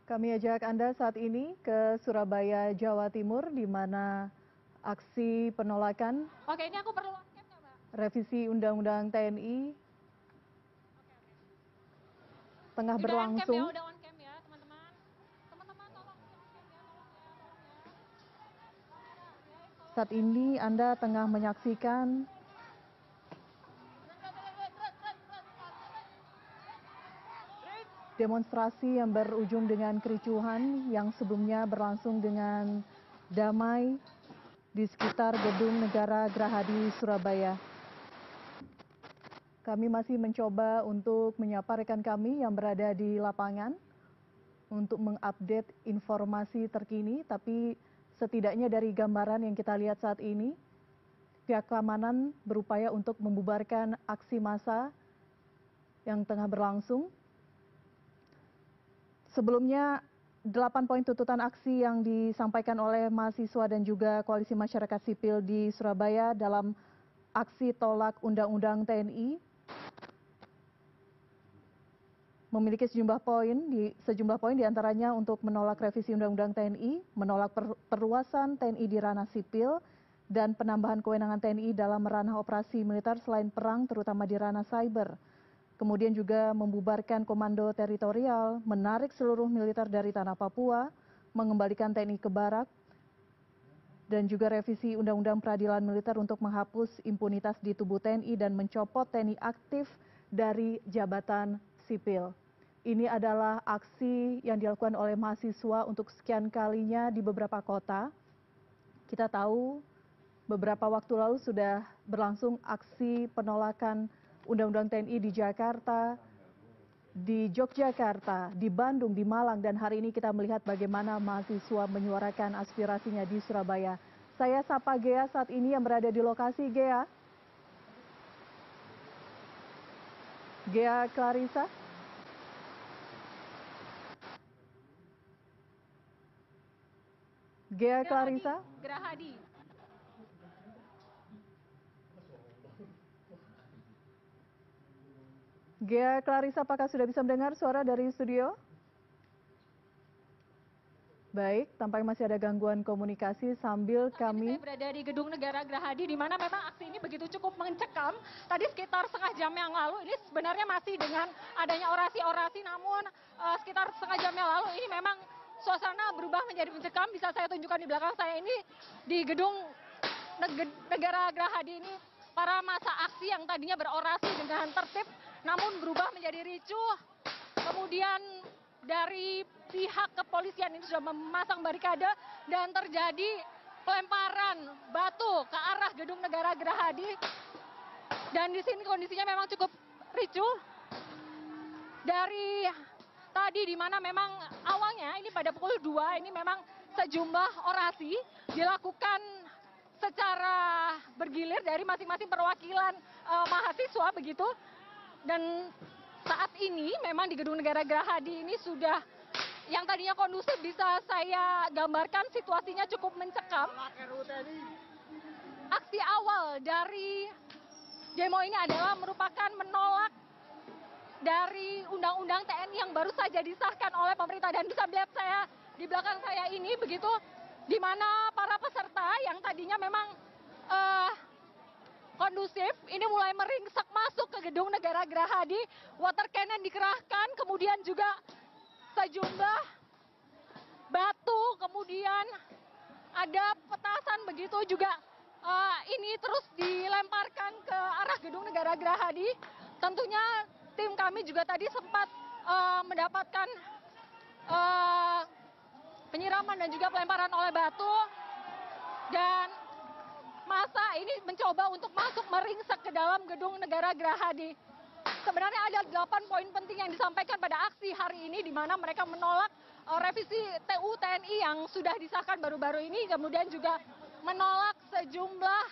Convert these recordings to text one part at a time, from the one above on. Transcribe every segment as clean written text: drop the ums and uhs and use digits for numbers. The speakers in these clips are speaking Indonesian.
Kami ajak Anda saat ini ke Surabaya, Jawa Timur, di mana aksi penolakan Oke, ini aku perlu on-cam nggak, Mbak? revisi Undang-Undang TNI tengah Udah on-cam ya, berlangsung. udah on-cam ya, teman-teman. Teman-teman tolong di on-cam ya, Saat ini Anda tengah menyaksikan demonstrasi yang berujung dengan kericuhan yang sebelumnya berlangsung dengan damai di sekitar Gedung Negara Gerahadi, Surabaya. Kami masih mencoba untuk menyapa rekan kami yang berada di lapangan untuk mengupdate informasi terkini, tapi setidaknya dari gambaran yang kita lihat saat ini, pihak keamanan berupaya untuk membubarkan aksi massa yang tengah berlangsung. Sebelumnya, 8 poin tuntutan aksi yang disampaikan oleh mahasiswa dan juga koalisi masyarakat sipil di Surabaya dalam aksi tolak Undang-Undang TNI memiliki sejumlah poin diantaranya untuk menolak revisi Undang-Undang TNI, menolak perluasan TNI di ranah sipil, dan penambahan kewenangan TNI dalam ranah operasi militer selain perang terutama di ranah cyber. Kemudian juga membubarkan komando teritorial, menarik seluruh militer dari tanah Papua, mengembalikan TNI ke Barak, dan juga revisi Undang-Undang Peradilan Militer untuk menghapus impunitas di tubuh TNI dan mencopot TNI aktif dari jabatan sipil. Ini adalah aksi yang dilakukan oleh mahasiswa untuk sekian kalinya di beberapa kota. Kita tahu beberapa waktu lalu sudah berlangsung aksi penolakan Undang-Undang TNI di Jakarta, di Yogyakarta, di Bandung, di Malang, dan hari ini kita melihat bagaimana mahasiswa menyuarakan aspirasinya di Surabaya. Saya sapa Gea saat ini yang berada di lokasi. Gea Clarissa. Gea Clarissa. Gerahadi. Gea Clarissa, apakah sudah bisa mendengar suara dari studio? Baik, tampaknya masih ada gangguan komunikasi sambil kami... Saya berada di Gedung Negara Gerahadi, di mana memang aksi ini begitu cukup mencekam. Tadi sekitar setengah jam yang lalu, ini sebenarnya masih dengan adanya orasi-orasi, namun sekitar setengah jam yang lalu ini memang suasana berubah menjadi mencekam. Bisa saya tunjukkan di belakang saya ini, di Gedung Negara Gerahadi ini, para massa aksi yang tadinya berorasi dengan tertib, namun berubah menjadi ricuh. Kemudian dari pihak kepolisian ini sudah memasang barikade dan terjadi pelemparan batu ke arah Gedung Negara Gerahadi. Dan di sini kondisinya memang cukup ricuh. Dari tadi di mana memang awalnya ini pada pukul 2 ini memang sejumlah orasi dilakukan secara bergilir dari masing-masing perwakilan mahasiswa begitu. Dan saat ini memang di Gedung Negara Gerahadi ini sudah yang tadinya kondusif, bisa saya gambarkan situasinya cukup mencekam. Aksi awal dari demo ini adalah merupakan menolak dari Undang-Undang TNI yang baru saja disahkan oleh pemerintah. Dan bisa melihat saya di belakang saya ini begitu, di mana para peserta yang tadinya memang kondusif ini mulai meringsek masuk ke Gedung Negara Gerahadi. Water cannon dikerahkan, kemudian juga sejumlah batu, kemudian ada petasan begitu juga ini terus dilemparkan ke arah Gedung Negara Gerahadi. Tentunya tim kami juga tadi sempat mendapatkan penyiraman dan juga pelemparan oleh batu, dan massa ini mencoba untuk masuk meringsek ke dalam Gedung Negara Gerahadi. Sebenarnya ada 8 poin penting yang disampaikan pada aksi hari ini, di mana mereka menolak revisi TU TNI yang sudah disahkan baru-baru ini, kemudian juga menolak sejumlah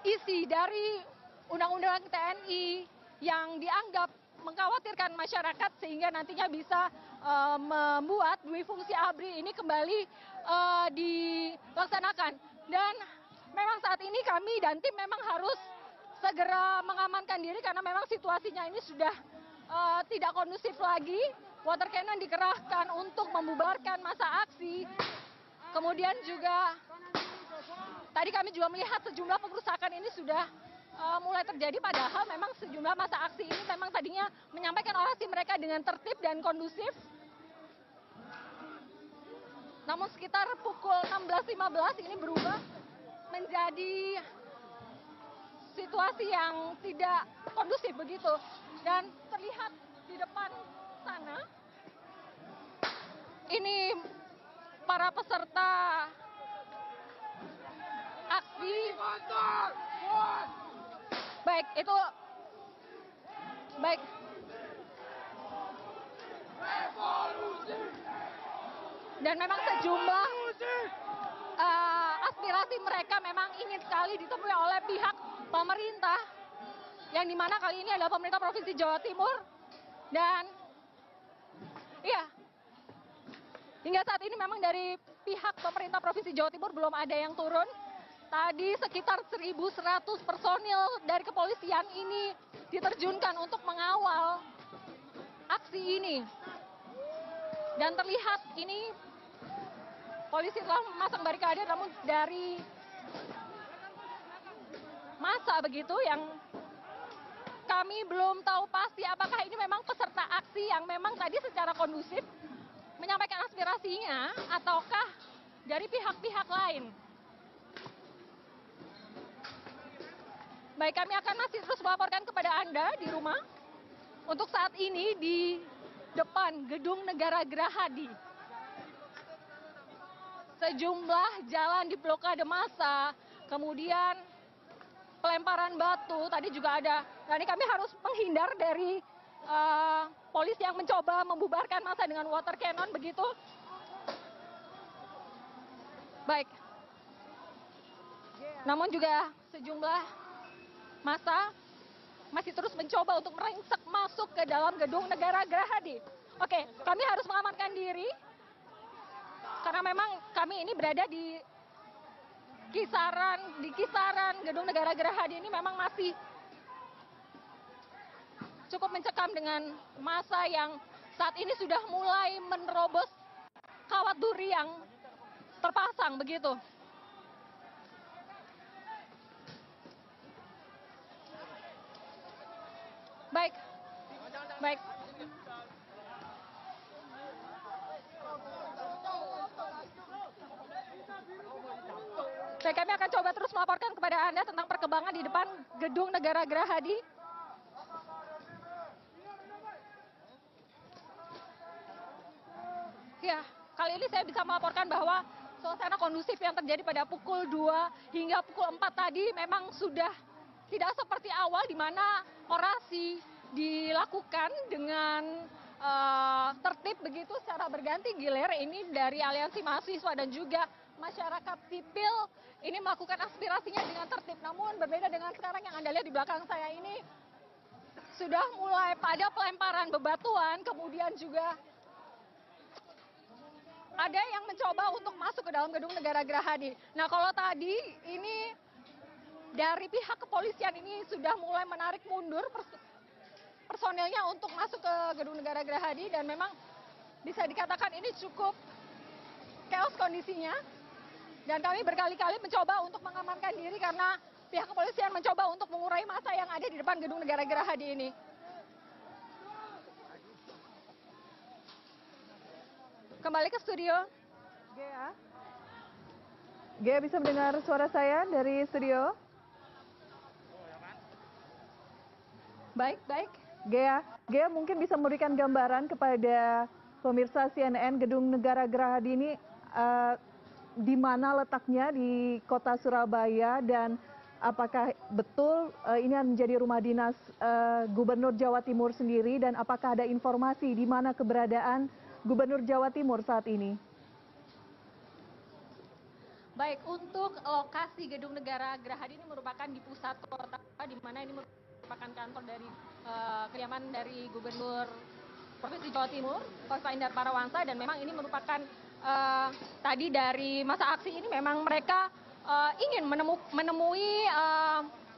isi dari Undang-Undang TNI yang dianggap mengkhawatirkan masyarakat sehingga nantinya bisa membuat dui fungsi ABRI ini kembali dilaksanakan. Dan memang saat ini kami dan tim memang harus segera mengamankan diri karena memang situasinya ini sudah tidak kondusif lagi. water cannon dikerahkan untuk membubarkan massa aksi. Kemudian juga tadi kami juga melihat sejumlah pengerusakan ini sudah mulai terjadi, padahal memang sejumlah massa aksi ini memang tadinya menyampaikan orasi mereka dengan tertib dan kondusif. Namun sekitar pukul 16.15 ini berubah menjadi situasi yang tidak kondusif begitu. Dan terlihat di depan sana, ini para peserta aksi. Baik, itu baik. Dan memang sejumlah aspirasi mereka memang ingin sekali ditemui oleh pihak pemerintah, yang dimana kali ini adalah pemerintah Provinsi Jawa Timur. Dan iya, hingga saat ini memang dari pihak pemerintah Provinsi Jawa Timur belum ada yang turun. Tadi sekitar 1.100 personil dari kepolisian ini diterjunkan untuk mengawal aksi ini. Dan terlihat ini polisi telah memasang barikade, namun dari massa begitu yang kami belum tahu pasti apakah ini memang peserta aksi yang memang tadi secara kondusif menyampaikan aspirasinya ataukah dari pihak-pihak lain. Baik, kami akan masih terus melaporkan kepada Anda di rumah. Untuk saat ini di depan Gedung Negara Gerahadi, sejumlah jalan diblokade massa, kemudian pelemparan batu, tadi juga ada. Nah, ini kami harus menghindar dari polisi yang mencoba membubarkan massa dengan water cannon begitu. Baik. Namun juga sejumlah massa masih terus mencoba untuk meringsek masuk ke dalam Gedung Negara Gerahadi. Oke, kami harus mengamankan diri karena memang kami ini berada di kisaran Gedung Negara Gerahadi ini memang masih cukup mencekam dengan massa yang saat ini sudah mulai menerobos kawat duri yang terpasang begitu. Baik, baik. Baik, kami akan coba terus melaporkan kepada Anda tentang perkembangan di depan Gedung Negara Gerahadi. Ya, kali ini saya bisa melaporkan bahwa suasana kondusif yang terjadi pada pukul 2 hingga pukul 4 tadi memang sudah tidak seperti awal di mana orasi dilakukan dengan tertib begitu secara berganti gilir. Ini dari aliansi mahasiswa dan juga masyarakat sipil ini melakukan aspirasinya dengan tertib. Namun berbeda dengan sekarang yang Anda lihat di belakang saya ini, sudah mulai pada pelemparan bebatuan, kemudian juga ada yang mencoba untuk masuk ke dalam Gedung Negara Gerahadi. Nah, kalau tadi ini dari pihak kepolisian ini sudah mulai menarik mundur personilnya untuk masuk ke Gedung Negara Gerahadi, dan memang bisa dikatakan ini cukup chaos kondisinya. Dan kami berkali-kali mencoba untuk mengamankan diri karena pihak kepolisian mencoba untuk mengurai massa yang ada di depan Gedung Negara Gerahadi ini. Kembali ke studio. Gea bisa mendengar suara saya dari studio? Baik, baik. Gea mungkin bisa memberikan gambaran kepada pemirsa CNN Gedung Negara Gerahadi ini di mana letaknya di kota Surabaya, dan apakah betul ini menjadi rumah dinas Gubernur Jawa Timur sendiri, dan apakah ada informasi di mana keberadaan Gubernur Jawa Timur saat ini? Baik, untuk lokasi Gedung Negara Gerahadi ini merupakan di pusat kota, di mana ini merupakan kantor dari kediaman dari Gubernur Provinsi Jawa Timur, Kofifa Indar Parawansa, dan memang ini merupakan tadi dari masa aksi ini memang mereka ingin menemui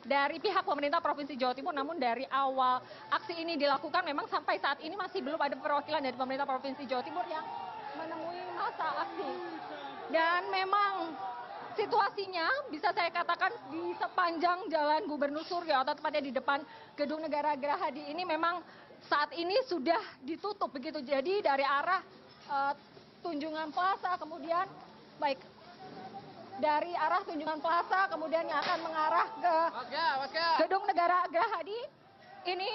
dari pihak pemerintah Provinsi Jawa Timur, namun dari awal aksi ini dilakukan memang sampai saat ini masih belum ada perwakilan dari pemerintah Provinsi Jawa Timur yang menemui masa aksi. Dan memang situasinya bisa saya katakan di sepanjang Jalan Gubernur Suryo atau tepatnya di depan Gedung Negara Gerahadi ini memang saat ini sudah ditutup begitu. Jadi dari arah Tunjungan Plaza kemudian dari arah Tunjungan Plaza kemudian yang akan mengarah ke Gedung Negara Gerahadi ini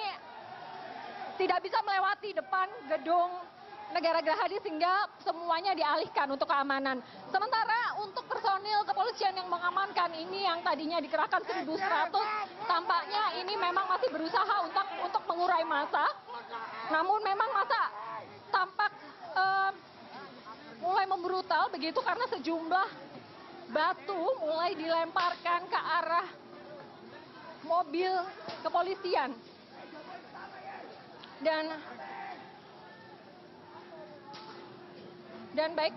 tidak bisa melewati depan Gedung Negara Gerahadi sehingga semuanya dialihkan untuk keamanan. Sementara untuk personil kepolisian yang mengamankan ini yang tadinya dikerahkan 1.100 tampaknya ini memang masih berusaha untuk mengurai massa. Namun memang massa tampak mulai membrutal begitu karena sejumlah batu mulai dilemparkan ke arah mobil kepolisian. Dan baik,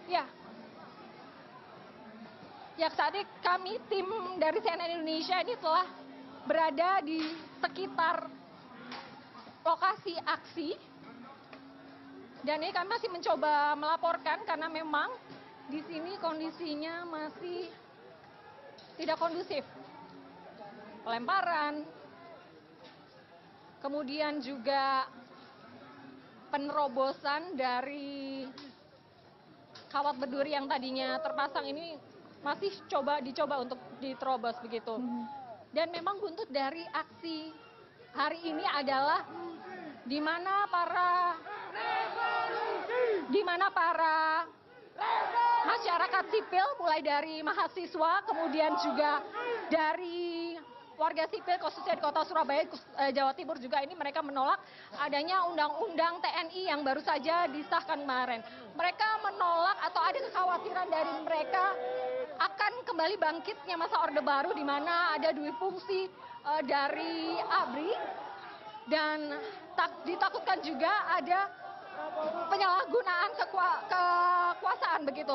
ya saat ini kami tim dari CNN Indonesia ini telah berada di sekitar lokasi aksi. Dan ini kami masih mencoba melaporkan karena memang di sini kondisinya masih tidak kondusif. Pelemparan, kemudian juga penerobosan dari kawat berduri yang tadinya terpasang ini masih dicoba untuk diterobos begitu. Dan memang buntut dari aksi hari ini adalah di mana para masyarakat sipil mulai dari mahasiswa kemudian juga dari warga sipil khususnya di kota Surabaya, Jawa Timur juga ini mereka menolak adanya undang-undang TNI yang baru saja disahkan kemarin. Mereka menolak atau ada kekhawatiran dari mereka akan kembali bangkitnya masa Orde Baru di mana ada dui fungsi dari ABRI dan ditakutkan juga ada penyalahgunaan kekuasaan begitu.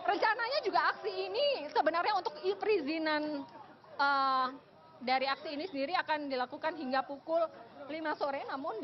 Rencananya juga aksi ini sebenarnya untuk perizinan dari aksi ini sendiri akan dilakukan hingga pukul 5 sore, namun